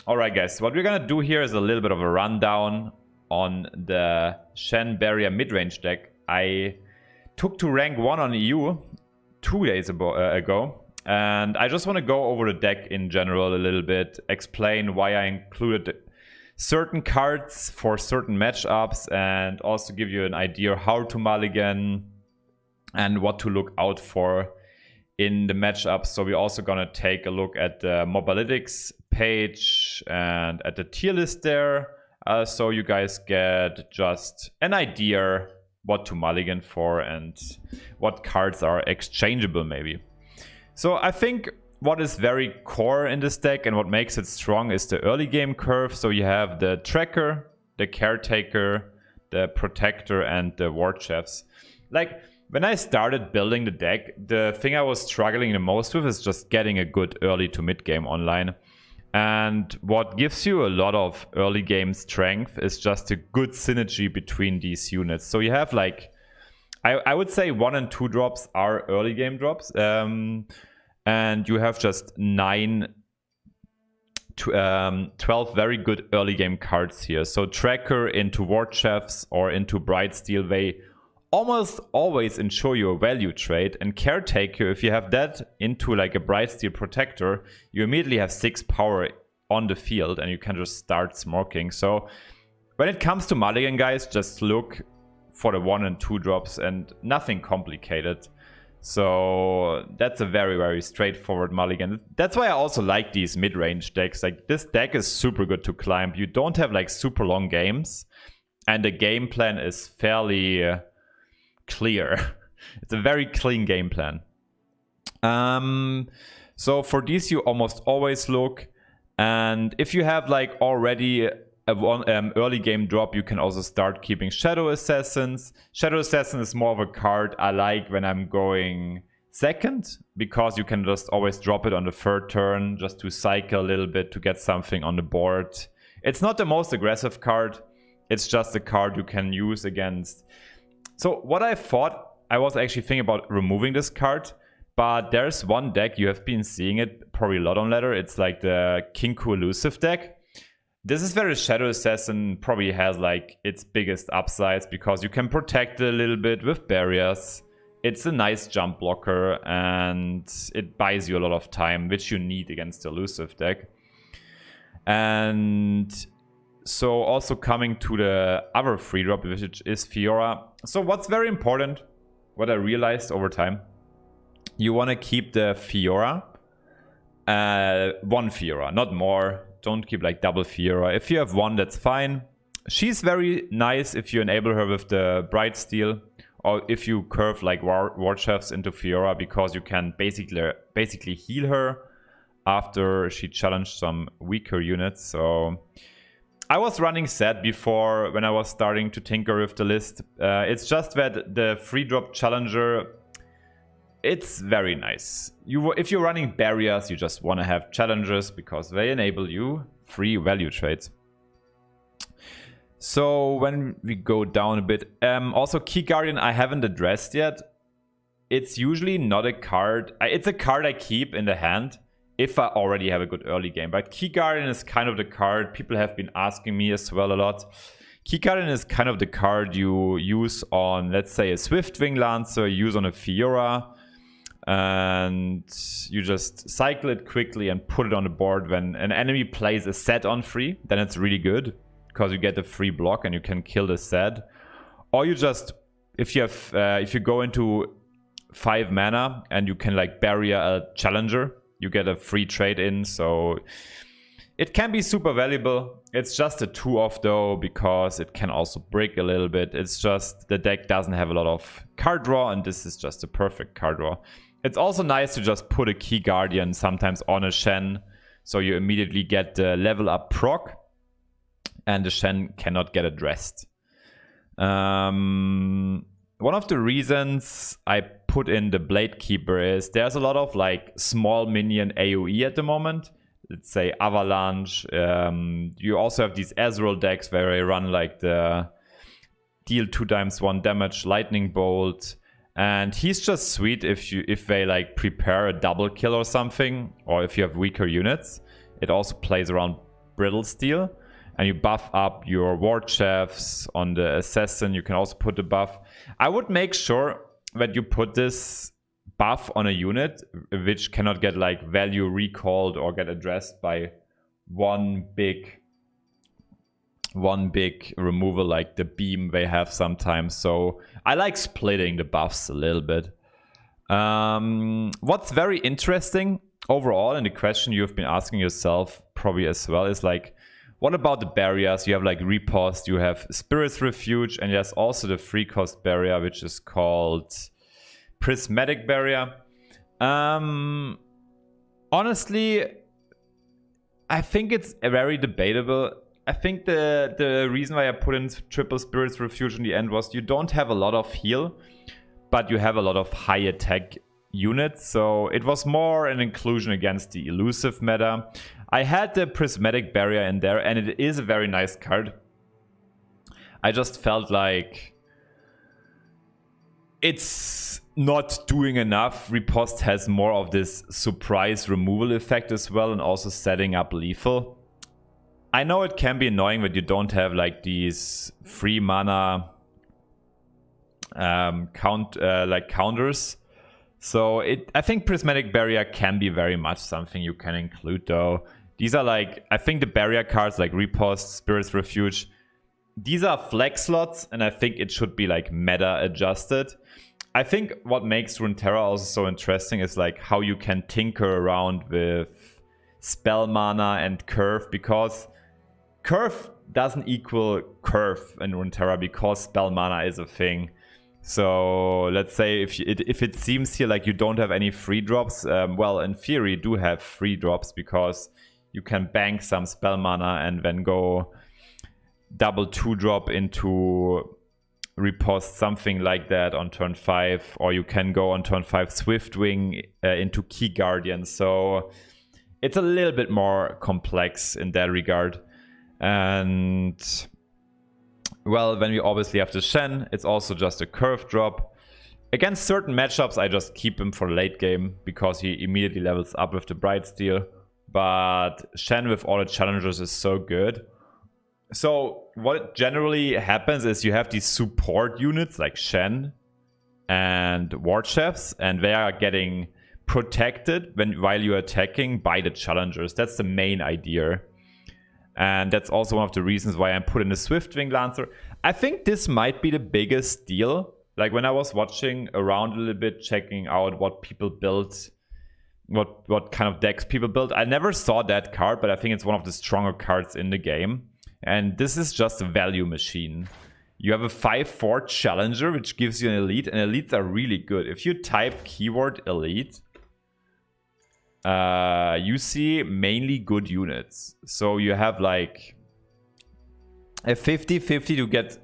Alright guys, what we're gonna do here is a little bit of a rundown on the Shen Barrier mid-range deck I took to rank 1 on EU 2 days ago. And I just want to go over the deck in general a little bit, explain why I included certain cards for certain matchups, and also give you an idea how to mulligan and what to look out for in the matchups. So we're also gonna take a look at the Mobalytics page and at the tier list there, so you guys get just an idea what to mulligan for and what cards are exchangeable maybe. So I think what is very core in this deck and what makes it strong is the early game curve. So you have the Tracker, the Caretaker, the Protector, and the Ward Chefs. Like, when I started building the deck, the thing I was struggling the most with is just getting a good early to mid game online. And what gives you a lot of early game strength is just a good synergy between these units. So you have like, I would say 1 and 2 drops are early game drops. And you have just 12 very good early game cards here. So Tracker into Ward Chefs or into Bright Steel, they almost always ensure you a value trade. And Caretaker, if you have that into like a Bright Steel Protector, you immediately have 6 power on the field and you can just start smoking. So when it comes to mulligan, guys, just look for the 1 and 2 drops and nothing complicated. So that's a very, very straightforward mulligan. That's why I also like these mid-range decks. Like, this deck is super good to climb. You don't have like super long games and the game plan is fairly clear. It's a very clean game plan. So for these you almost always look, and if you have like already early game drop, you can also start keeping Shadow Assassins. Shadow Assassin is more of a card I like when I'm going second, because you can just always drop it on the third turn just to cycle a little bit to get something on the board. It's not the most aggressive card, it's just a card you can use against. So what I thought, I was actually thinking about removing this card, but there's one deck, you have been seeing it probably a lot on ladder, it's like the Kinku Elusive deck. This is where the Shadow Assassin probably has like its biggest upsides, because you can protect it a little bit with barriers. It's a nice jump blocker and it buys you a lot of time, which you need against the Elusive deck. And so also coming to the other free drop, which is Fiora. So what's very important, what I realized over time, you want to keep the Fiora, 1 Fiora, not more. Don't keep like double Fiora. If you have 1, that's fine. She's very nice if you enable her with the Bright Steel, or if you curve like Ward Chefs into Fiora, because you can basically heal her after she challenged some weaker units. So I was running set before when I was starting to tinker with the list. It's just that the free drop challenger, it's very nice. If you're running barriers, you just want to have challengers because they enable you free value trades. So when we go down a bit, also Key Guardian I haven't addressed yet. It's usually not a card. It's a card I keep in the hand if I already have a good early game. But Key Guardian is kind of the card people have been asking me as well a lot. Key Guardian is kind of the card you use on, let's say, a Swiftwing Lancer, use on a Fiora. And you just cycle it quickly and put it on the board when an enemy plays a set on free. Then it's really good because you get a free block and you can kill the set. Or you just, if you go into 5 mana and you can like barrier a challenger, you get a free trade in. So it can be super valuable. It's just a 2-off though, because it can also break a little bit. It's just the deck doesn't have a lot of card draw, and this is just a perfect card draw. It's also nice to just put a Key Guardian sometimes on a Shen, so you immediately get the level up proc, and the Shen cannot get addressed. One of the reasons I put in the Blade Keeper is there's a lot of like small minion AoE at the moment. Let's say Avalanche. You also have these Aswell decks where they run like the deal 2x1 damage Lightning Bolt. And he's just sweet if they like prepare a double kill or something, or if you have weaker units. It also plays around brittle steel, and you buff up your ward chefs. On the assassin you can also put the buff. I would make sure that you put this buff on a unit which cannot get like value recalled or get addressed by one big removal like the beam they have sometimes. So I like splitting the buffs a little bit. What's very interesting overall, and the question you've been asking yourself probably as well, is like, what about the barriers? You have like Riposte, you have Spirit's Refuge, and there's also the free cost barrier, which is called Prismatic Barrier. Honestly, I think it's very debatable. I think the reason why I put in triple Spirit's Refuge in the end was you don't have a lot of heal, but you have a lot of high attack units, so it was more an inclusion against the elusive meta. I had the Prismatic Barrier in there, and it is a very nice card. I just felt like it's not doing enough. Riposte has more of this surprise removal effect as well, and also setting up lethal. I know it can be annoying that you don't have like these free mana counters. So I think Prismatic Barrier can be very much something you can include though. These are like, I think the barrier cards like Riposte, Spirit's Refuge, these are flex slots, and I think it should be like meta adjusted. I think what makes Runeterra also so interesting is like how you can tinker around with spell mana and curve, because curve doesn't equal curve in Runeterra because spell mana is a thing. So let's say if it seems here like you don't have any free drops, well, in theory you do have free drops because you can bank some spell mana and then go double 2-drop into Riposte, something like that on turn 5, or you can go on turn 5 Swiftwing into Key Guardian. So it's a little bit more complex in that regard. And well, then we obviously have the Shen. It's also just a curve drop. Against certain matchups, I just keep him for late game because he immediately levels up with the Bright Steel. But Shen with all the challengers is so good. So what generally happens is you have these support units like Shen and Ward Chefs, and they are getting protected while you're attacking by the challengers. That's the main idea. And that's also one of the reasons why I'm putting the Swiftwing Lancer. I think this might be the biggest deal. Like when I was watching around a little bit, checking out what people built, what kind of decks people built, I never saw that card, but I think it's one of the stronger cards in the game. And this is just a value machine. You have a 5/4 challenger, which gives you an elite, and elites are really good. If you type keyword elite, you see mainly good units. So you have like a 50-50 to get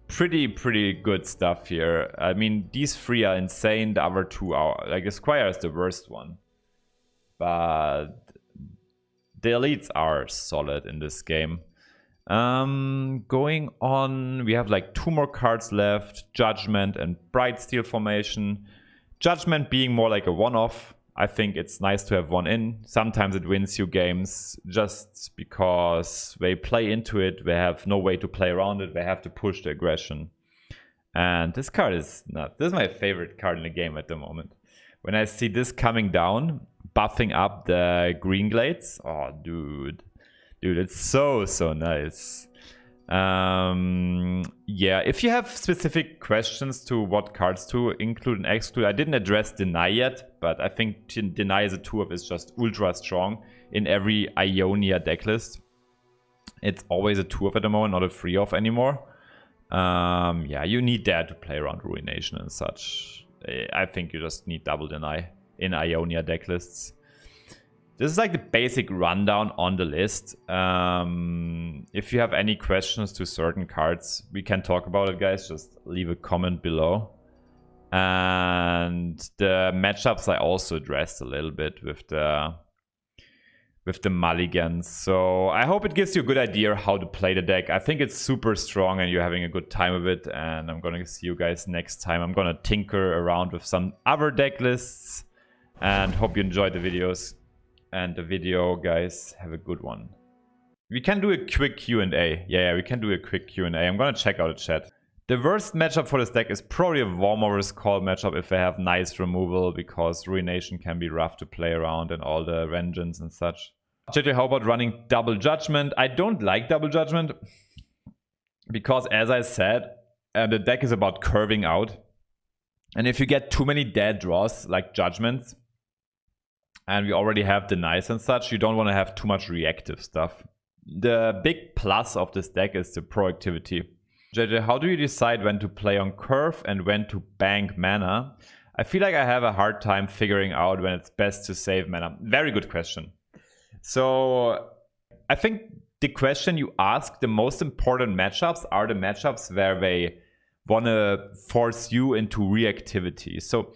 pretty good stuff here. I mean, these 3 are insane. The other 2 are like, Esquire is the worst one, but the elites are solid in this game. Going on, we have like 2 more cards left, Judgment and Bright Steel Formation. Judgment being more like a one-off. I think it's nice to have one in. Sometimes it wins you games just because they play into it. They have no way to play around it. They have to push the aggression. And this card is nuts. This is my favorite card in the game at the moment. When I see this coming down, buffing up the Green Glades. Oh, dude, it's so nice. Yeah, if you have specific questions to what cards to include and exclude, I didn't address Deny yet, but I think Deny as a 2-of is just ultra strong in every Ionia decklist. It's always a 2-of at the moment, not a 3-of anymore. Yeah, you need that to play around Ruination and such. I think you just need double Deny in Ionia decklists. This is like the basic rundown on the list. If you have any questions to certain cards, we can talk about it, guys. Just leave a comment below. And the matchups I also addressed a little bit with the mulligans. So I hope it gives you a good idea how to play the deck. I think it's super strong and you're having a good time with it. And I'm going to see you guys next time. I'm going to tinker around with some other deck lists. And hope you enjoyed the videos. And the video, guys, have a good one. We can do a quick Q&A. Yeah, we can do a quick Q&A. I'm gonna check out the chat. The worst matchup for this deck is probably a Warmowers Call matchup if they have nice removal, because Ruination can be rough to play around and all the Vengeance and such. JJ, how about running Double Judgment? I don't like Double Judgment because, as I said, the deck is about curving out. And if you get too many dead draws, like Judgments, and we already have Denies and such, you don't want to have too much reactive stuff. The big plus of this deck is the proactivity. JJ, how do you decide when to play on curve and when to bank mana? I feel like I have a hard time figuring out when it's best to save mana. Very good question. So I think the question you ask, the most important matchups are the matchups where they want to force you into reactivity. So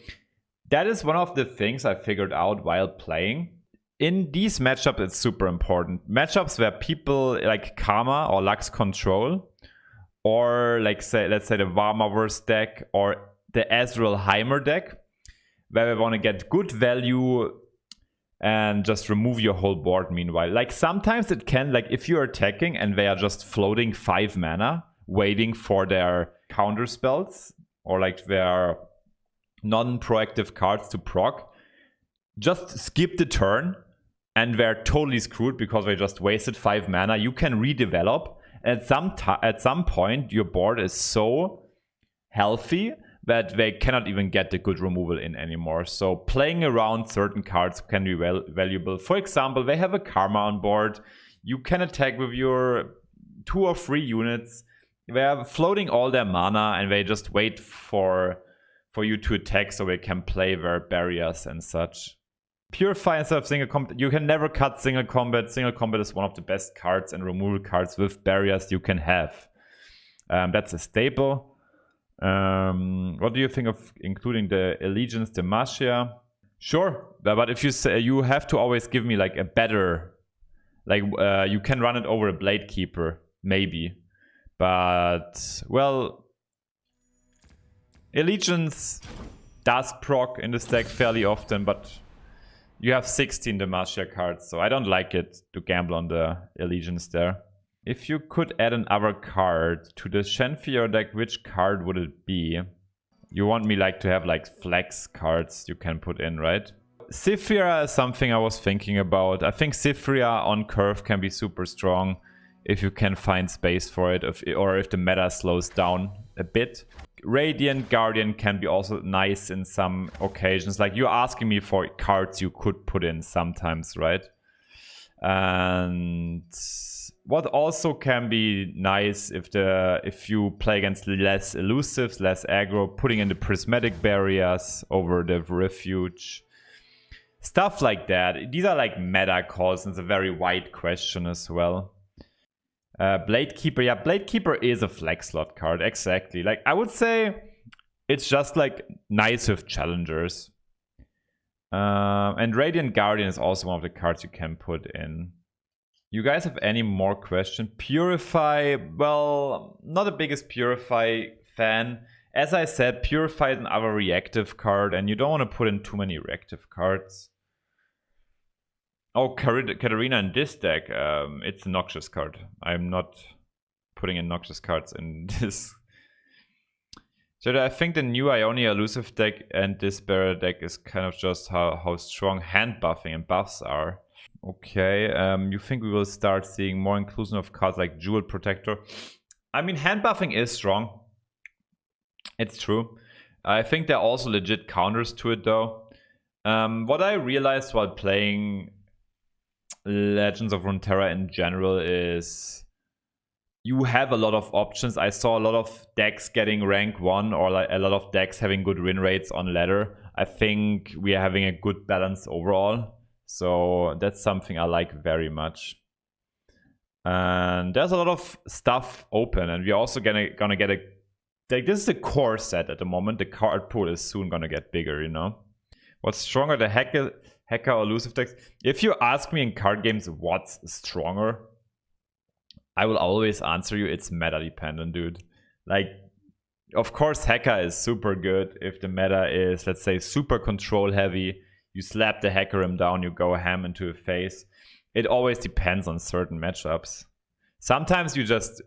that is one of the things I figured out while playing. In these matchups, it's super important. Matchups where people like Karma or Lux Control, or let's say the Warmowers deck or the Azrael deck, where we want to get good value and just remove your whole board meanwhile. Like sometimes it can, like if you're attacking and they are just floating 5 mana, waiting for their counter spells, or like their non-proactive cards to proc, just skip the turn and they're totally screwed because they just wasted 5 mana. You can redevelop. At some point, your board is so healthy that they cannot even get the good removal in anymore. So playing around certain cards can be valuable. For example, they have a Karma on board. You can attack with your 2 or 3 units. They are floating all their mana and they just wait for you to attack so they can play their barriers and such. Purify instead of single combat. You can never cut single combat. Single combat is one of the best cards and removal cards with barriers you can have. That's a staple. What do you think of including the Allegiance Demacia? Sure, but if you say, you have to always give me like a better, like you can run it over a Blade Keeper, maybe. But, well, Allegiance does proc in this deck fairly often, but you have 16 Demacia cards, so I don't like it to gamble on the Allegiance there. If you could add another card to the Shen Barrier deck, which card would it be? You want me like to have like flex cards you can put in, right? Cyphria is something I was thinking about. I think Cyphria on curve can be super strong if you can find space for it, or if the meta slows down a bit. Radiant Guardian can be also nice in some occasions. Like you're asking me for cards you could put in sometimes, right? And what also can be nice if you play against less elusives, less aggro, putting in the prismatic barriers over the refuge. Stuff like that. These are like meta calls, and it's a very wide question as well. Blade Keeper, yeah, Blade Keeper is a flex slot card, exactly. Like I would say it's just like nice with challengers. And Radiant Guardian is also one of the cards you can put in. You guys have any more questions? Purify, well, not the biggest Purify fan. As I said, Purify is another reactive card, and you don't want to put in too many reactive cards. Oh, Katarina in this deck, it's a Noxious card. I'm not putting in Noxious cards in this. So I think the new Ionia elusive deck and this Barrier deck is kind of just how strong hand buffing and buffs are. Okay, you think we will start seeing more inclusion of cards like Jewel Protector? I mean, hand buffing is strong. It's true. I think there are also legit counters to it though. What I realized while playing Legends of Runeterra in general is you have a lot of options. I saw a lot of decks getting rank 1 or like a lot of decks having good win rates on ladder. I think we are having a good balance overall. So that's something I like very much. And there's a lot of stuff open, and we're also gonna get a like, this is the core set at the moment. The card pool is soon gonna get bigger, you know. What's stronger, the hacker or elusive decks? If you ask me in card games what's stronger, I will always answer you it's meta dependent, dude. Like, of course hacker is super good if the meta is, let's say, super control heavy. You slap the hacker him down, you go ham into a face. it always depends on certain matchups. Sometimes you just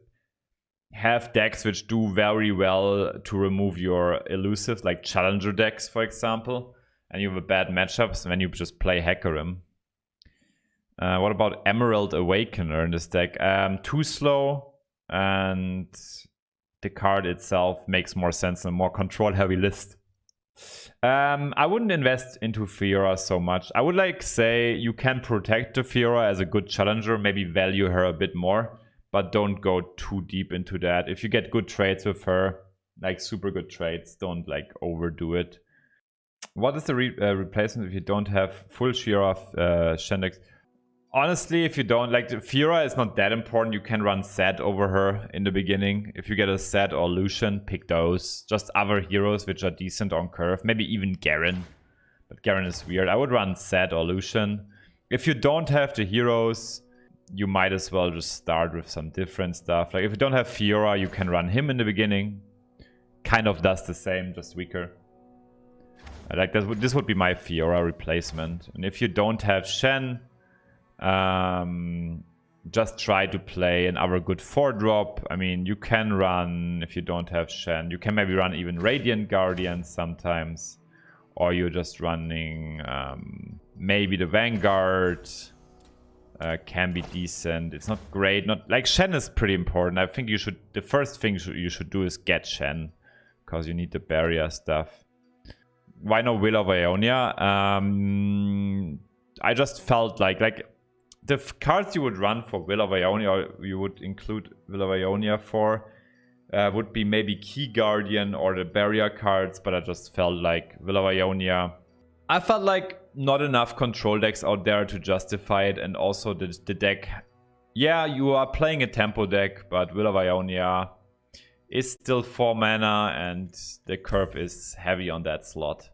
have decks which do very well to remove your elusives, like challenger decks, for example, and you have a bad matchups, and then you just play Hecarim. What about Emerald Awakener in this deck? Too slow, and the card itself makes more sense in a more control-heavy list. I wouldn't invest into Fiora so much. I would like say you can protect the Fiora as a good challenger, maybe value her a bit more, but don't go too deep into that. If you get good trades with her, like super good trades, don't like overdo it. What is the replacement if you don't have full Fiora Shen decks? Honestly, if you don't, like, Fiora is not that important. You can run Zed over her in the beginning. If you get a Zed or Lucian, pick those. Just other heroes which are decent on curve. Maybe even Garen. But Garen is weird. I would run Zed or Lucian. If you don't have the heroes, you might as well just start with some different stuff. Like, if you don't have Fiora, you can run him in the beginning. Kind of does the same, just weaker. Like, this would be my Fiora replacement. And if you don't have Shen, just try to play another good 4-drop. I mean, you can run, if you don't have Shen, you can maybe run even Radiant Guardian sometimes, or you're just running maybe the Vanguard. Can be decent. It's not great. Not like Shen is pretty important. I think you should, the first thing you should do is get Shen, because you need the barrier stuff. Why no Will of Ionia? I just felt like the cards you would run for Will of Ionia, or you would include Will of Ionia for, would be maybe Key Guardian or the barrier cards, but I just felt like Will of Ionia. I felt like not enough control decks out there to justify it, and also the deck. Yeah, you are playing a tempo deck, but Will of Ionia is still 4 mana, and the curve is heavy on that slot.